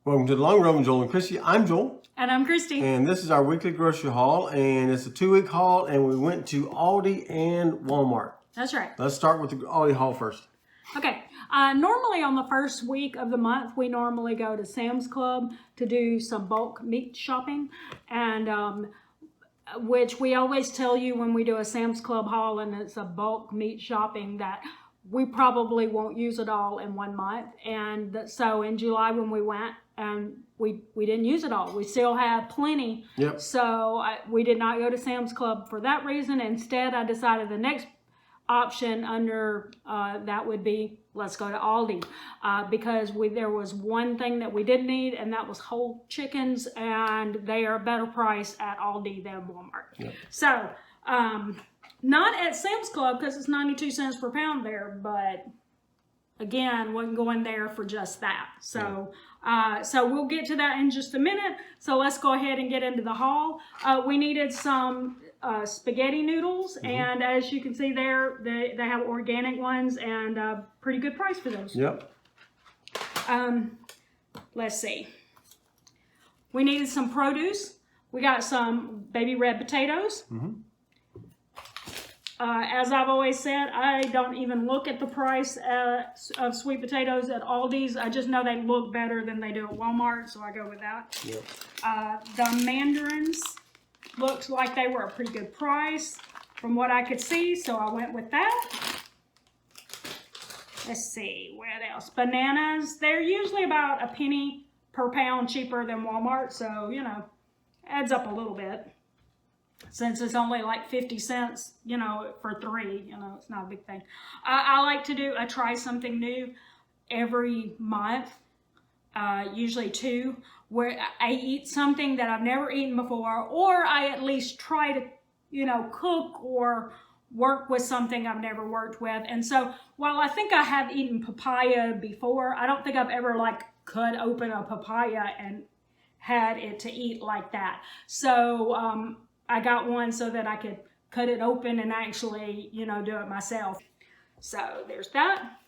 Welcome to the Long Run with Joel and Christy. I'm Joel. And I'm Christy. And this is our weekly grocery haul. And it's a 2-week haul. And we went to Aldi and Walmart. That's right. Let's start with the Aldi haul first. Okay. Normally on the first week of the month, we normally go to Sam's Club to do some bulk meat shopping. And which we always tell you when we do a Sam's Club haul and it's a bulk meat shopping that we probably won't use it all in 1 month. And so in July when we went, we didn't use it all. We still had plenty. Yep. So we did not go to Sam's Club for that reason. Instead, I decided the next option under that would be let's go to Aldi because there was one thing that we did need, and that was whole chickens, and they are a better price at Aldi than Walmart. Yep. So not at Sam's Club because it's 92 cents per pound there, but again, wasn't going there for just that. So so we'll get to that in just a minute. So let's go ahead and get into the haul. We needed some spaghetti noodles, and as you can see there, they have organic ones and pretty good price for those. Yep. Let's see. We needed some produce. We got some baby red potatoes. As I've always said, I don't even look at the price of sweet potatoes at Aldi's. I just know they look better than they do at Walmart, so I go with that. Yep. The mandarins looked like they were a pretty good price from what I could see, so I went with that. Let's see, what else? Bananas, they're usually about a penny per pound cheaper than Walmart, so, you know, adds up a little bit. Since it's only like 50 cents, you know, for 3, you know, it's not a big thing. I like to try something new every month, usually 2, where I eat something that I've never eaten before, or I at least try to, you know, cook or work with something I've never worked with. And so while I think I have eaten papaya before, I don't think I've ever like cut open a papaya and had it to eat like that. So, I got one so that I could cut it open and actually, you know, do it myself. So there's that.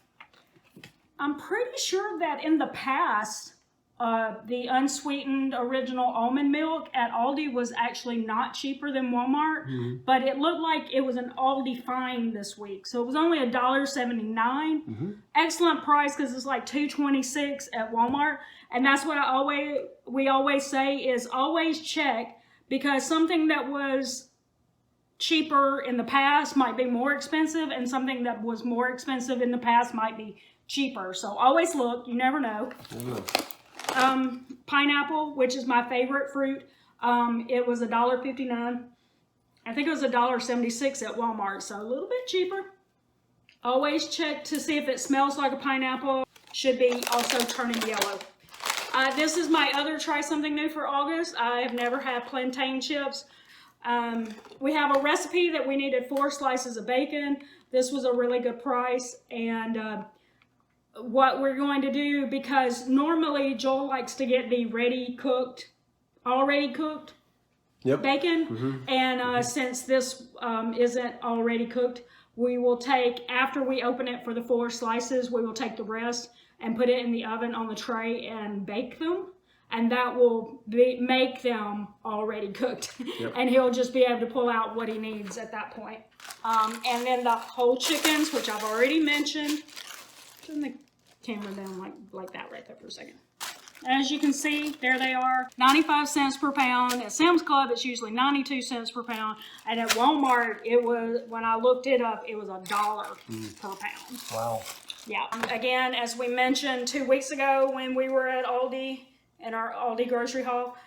I'm pretty sure that in the past, the unsweetened original almond milk at Aldi was actually not cheaper than Walmart, but it looked like it was an Aldi find this week. So it was only $1.79. Excellent price because it's like $2.26 at Walmart. And that's what we always say is always check, because something that was cheaper in the past might be more expensive, and something that was more expensive in the past might be cheaper. So always look, you never know. Pineapple, which is my favorite fruit, it was $1.59. I think it was $1.76 at Walmart, so a little bit cheaper. Always check to see if it smells like a pineapple. Should be also turning yellow. This is my other try something new for August. I have never had plantain chips. We have a recipe that we needed 4 slices of bacon. This was a really good price. And what we're going to do, because normally Joel likes to get the already cooked bacon. And since this isn't already cooked, we will take, after we open it for the 4 slices, we will take the rest and put it in the oven on the tray and bake them, and that will make them already cooked. And he'll just be able to pull out what he needs at that point. And then the whole chickens, which I've already mentioned. Turn the camera down like that right there for a second. As you can see, there they are, 95 cents per pound. At Sam's Club, it's usually 92 cents per pound. And at Walmart, it was, when I looked it up, it was $1 per pound. Wow. Yeah. Again, as we mentioned 2 weeks ago when we were at Aldi in our Aldi grocery haul,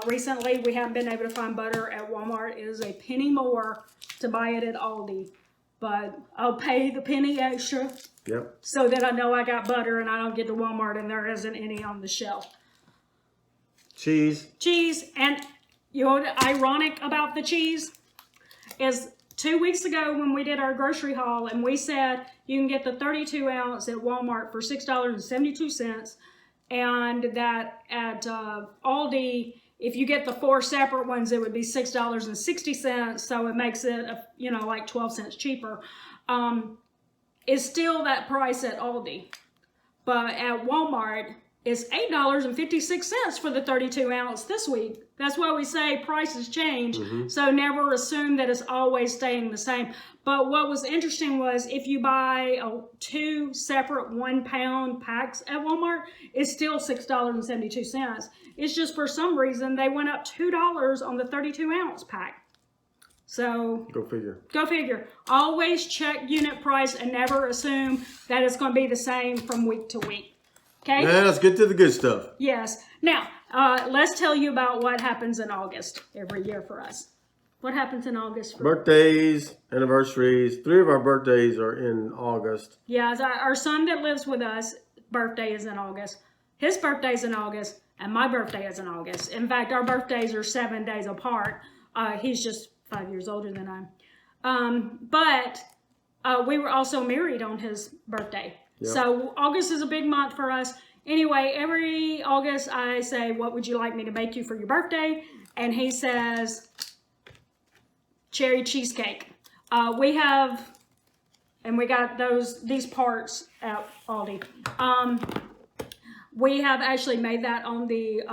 recently we haven't been able to find butter at Walmart. It is a penny more to buy it at Aldi, but I'll pay the penny extra so that I know I got butter and I don't get to Walmart and there isn't any on the shelf. Cheese. And you know what ironic about the cheese is 2 weeks ago when we did our grocery haul and we said you can get the 32 ounce at Walmart for $6.72, and that at Aldi, if you get the 4 separate ones, it would be $6.60, so it makes it, you know, like 12 cents cheaper. It's still that price at Aldi. But at Walmart, is $8.56 for the 32 ounce this week. That's why we say prices change. So never assume that it's always staying the same. But what was interesting was if you buy 2 separate 1 pound packs at Walmart, it's still $6.72. It's just for some reason they went up $2 on the 32 ounce pack. So Go figure. go figure. Always check unit price and never assume that it's going to be the same from week to week. Okay? Now let's get to the good stuff. Yes. Now, let's tell you about what happens in August every year for us. What happens in August? Birthdays, anniversaries. 3 of our birthdays are in August. Yeah, our son that lives with us, birthday is in August. His birthday is in August, and my birthday is in August. In fact, our birthdays are 7 days apart. He's just 5 years older than I am. But we were also married on his birthday. Yep. So August is a big month for us. Anyway, every August I say, what would you like me to bake you for your birthday? And he says, cherry cheesecake. We have, and we got these parts at Aldi. We have actually made that on the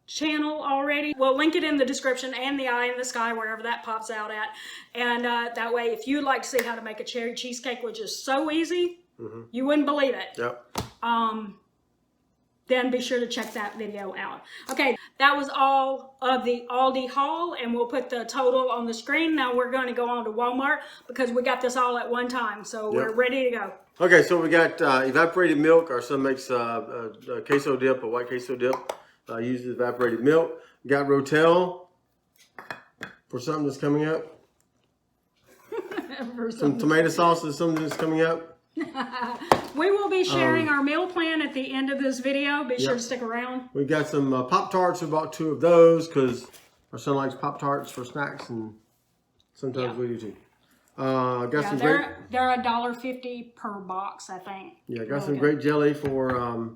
channel already. We'll link it in the description and the eye in the sky, wherever that pops out at. And that way, if you'd like to see how to make a cherry cheesecake, which is so easy, you wouldn't believe it. Yep. Then be sure to check that video out. Okay, that was all of the Aldi haul, and we'll put the total on the screen. Now we're going to go on to Walmart because we got this all at one time, so we're ready to go. Okay, so we got evaporated milk. Our son makes a queso dip, a white queso dip. Uses evaporated milk. We got Rotel for something that's coming up. Some tomato sauce is something that's coming up. We will be sharing our meal plan at the end of this video. Be sure to stick around. We got some Pop-Tarts. We bought 2 of those because our son likes Pop-Tarts for snacks, and sometimes we do too. Got some great. They're $1.50 per box, I think. Yeah, got some great jelly for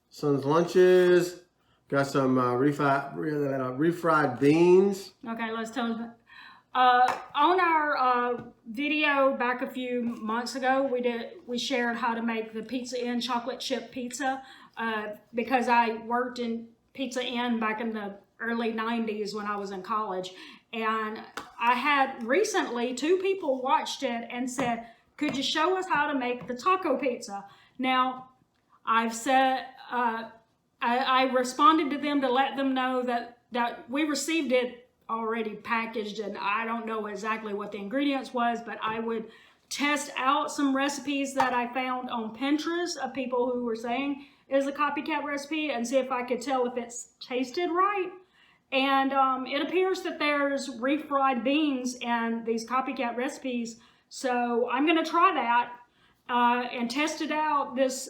son's lunches. Got some refried beans. Okay, let's tell them. On our video back a few months ago, we shared how to make the Pizza Inn chocolate chip pizza because I worked in Pizza Inn back in the early 90s when I was in college. And I had recently 2 people watched it and said, could you show us how to make the taco pizza? Now, I've said, I responded to them to let them know that we received it already packaged, and I don't know exactly what the ingredients was, but I would test out some recipes that I found on Pinterest of people who were saying is a copycat recipe and see if I could tell if it's tasted right. And it appears that there's refried beans in these copycat recipes, so I'm going to try that and test it out this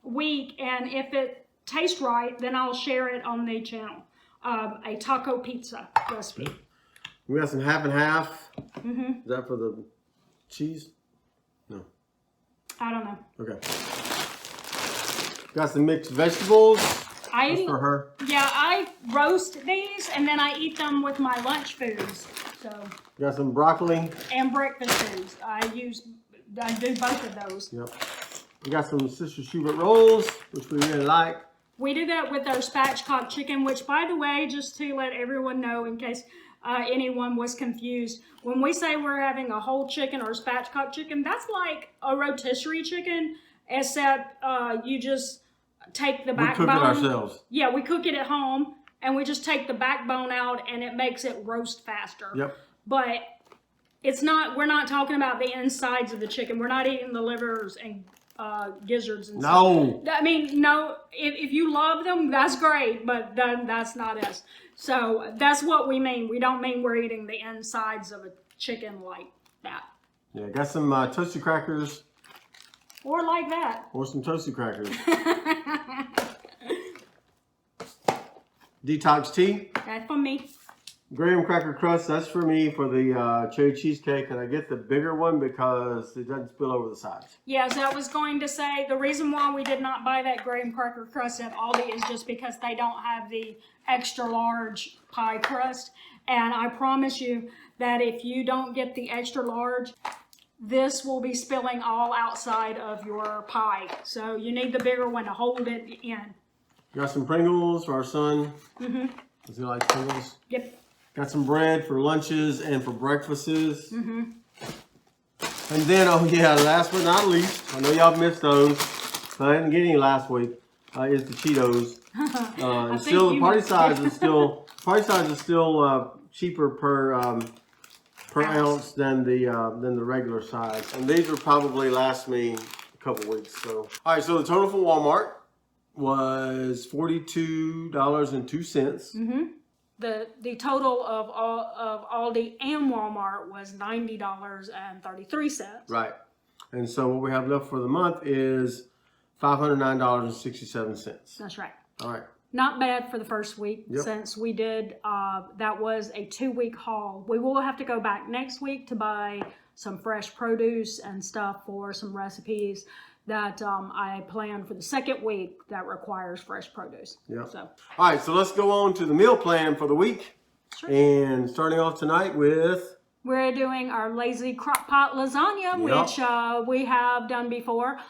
week, and if it tastes right, then I'll share it on the channel. A taco pizza recipe. We got some half and half. Mm-hmm. Is that for the cheese? No. I don't know. Okay. Got some mixed vegetables. That's for her. Yeah, I roast these and then I eat them with my lunch foods. So. Got some broccoli. And breakfast foods. I do both of those. Yep. We got some Sister Schubert rolls, which we really like. We do that with our spatchcock chicken, which, by the way, just to let everyone know in case anyone was confused, when we say we're having a whole chicken or spatchcock chicken, that's like a rotisserie chicken, except you just take the backbone. We cook it ourselves. Yeah, we cook it at home, and we just take the backbone out, and it makes it roast faster. Yep. But it's not. We're not talking about the insides of the chicken. We're not eating the livers and gizzards and no. stuff. I mean, no, if you love them, that's great, but that's not us. So that's what we mean. We don't mean we're eating the insides of a chicken like that. Yeah, got some toasted crackers. Or like that. Or some toasted crackers. Detox tea. That's for me. Graham cracker crust, that's for me for the cherry cheesecake, and I get the bigger one because it doesn't spill over the sides. Yes, I was going to say the reason why we did not buy that Graham cracker crust at Aldi is just because they don't have the extra large pie crust. And I promise you that if you don't get the extra large, this will be spilling all outside of your pie. So you need the bigger one to hold it in. Got some Pringles for our son. Does he like Pringles? Yep. Got some bread for lunches and for breakfasts. And then, oh yeah, last but not least, I know y'all missed those. I didn't get any last week. Is the Cheetos. And still, the party size is still cheaper per ounce than the regular size. And these will probably last me a couple weeks. So, all right. So the total for Walmart was $42.02. The total of Aldi and Walmart was $90.33. Right. And so what we have left for the month is $509.67. That's right. All right. Not bad for the first week since we did, that was a 2-week haul. We will have to go back next week to buy some fresh produce and stuff for some recipes that I planned for the second week that requires fresh produce. Yep. So. All right, so let's go on to the meal plan for the week. Sure. And starting off tonight with... We're doing our lazy crock pot lasagna, which we have done before.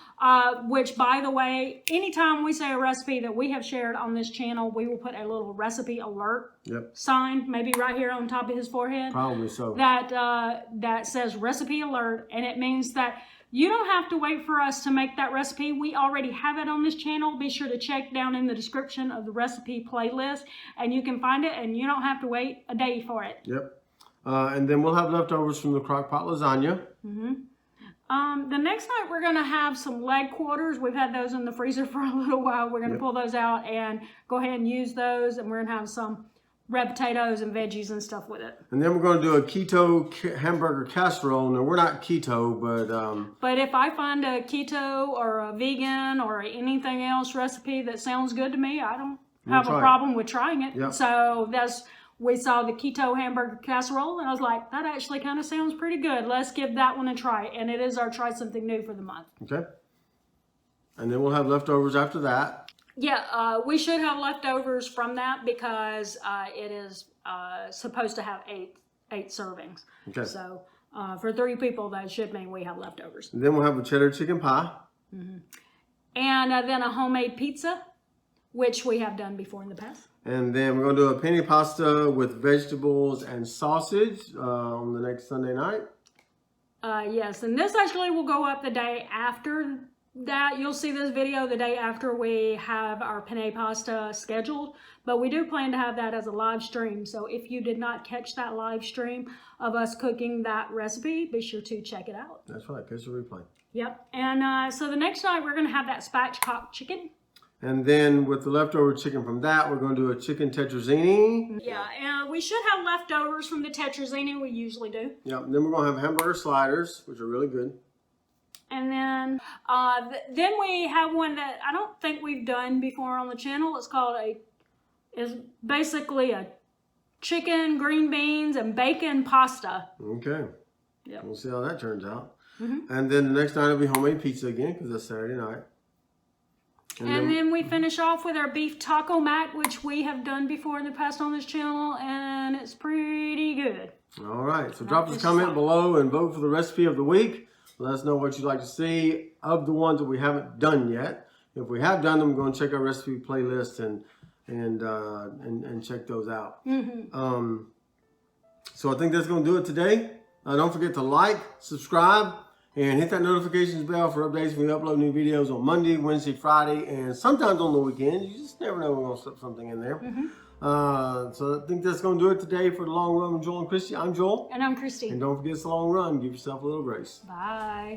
Which, by the way, anytime we say a recipe that we have shared on this channel, we will put a little recipe alert sign, maybe right here on top of his forehead. Probably so. That says recipe alert, and it means that you don't have to wait for us to make that recipe. We already have it on this channel. Be sure to check down in the description of the recipe playlist, and you can find it, and you don't have to wait a day for it. Yep. And then we'll have leftovers from the crock pot lasagna. The next night we're going to have some leg quarters. We've had those in the freezer for a little while. We're going to pull those out and go ahead and use those, and we're going to have some red potatoes and veggies and stuff with it. And then we're going to do a keto hamburger casserole. Now, we're not keto, but... But if I find a keto or a vegan or anything else recipe that sounds good to me, I don't have a problem with trying it. Yep. So we saw the keto hamburger casserole, and I was like, that actually kind of sounds pretty good. Let's give that one a try. And it is our try something new for the month. Okay. And then we'll have leftovers after that. Yeah, we should have leftovers from that because it is supposed to have eight servings. Okay. So for 3 people, that should mean we have leftovers. And then we'll have a cheddar chicken pie. And then a homemade pizza, which we have done before in the past. And then we're going to do a penne pasta with vegetables and sausage on the next Sunday night. Yes, and this actually will go up the day after that. You'll see this video the day after we have our penne pasta scheduled. But we do plan to have that as a live stream. So if you did not catch that live stream of us cooking that recipe, be sure to check it out. That's right, catch the replay. Yep, and so the next night we're going to have that spatchcock chicken. And then with the leftover chicken from that, we're going to do a chicken tetrazzini. Yeah, and we should have leftovers from the tetrazzini. We usually do. Yep. And then we're going to have hamburger sliders, which are really good. And then we have one that I don't think we've done before on the channel. It's called it's basically a chicken, green beans, and bacon pasta. Okay. Yeah. We'll see how that turns out. And then the next night will be homemade pizza again because that's Saturday night. And then we finish off with our beef taco mat, which we have done before in the past on this channel, and it's pretty good. All right, so drop us a comment below and vote for the recipe of the week. Let us know what you'd like to see of the ones that we haven't done yet. If we have done them, we're going to check our recipe playlist and check those out. So I think that's going to do it today. Don't forget to like, subscribe, and hit that notifications bell for updates when we upload new videos on Monday, Wednesday, Friday, and sometimes on the weekends. You just never know when we're going to slip something in there. So I think that's going to do it today for the Long Run with Joel and Christy. I'm Joel. And I'm Christy. And don't forget it's a long run. Give yourself a little grace. Bye.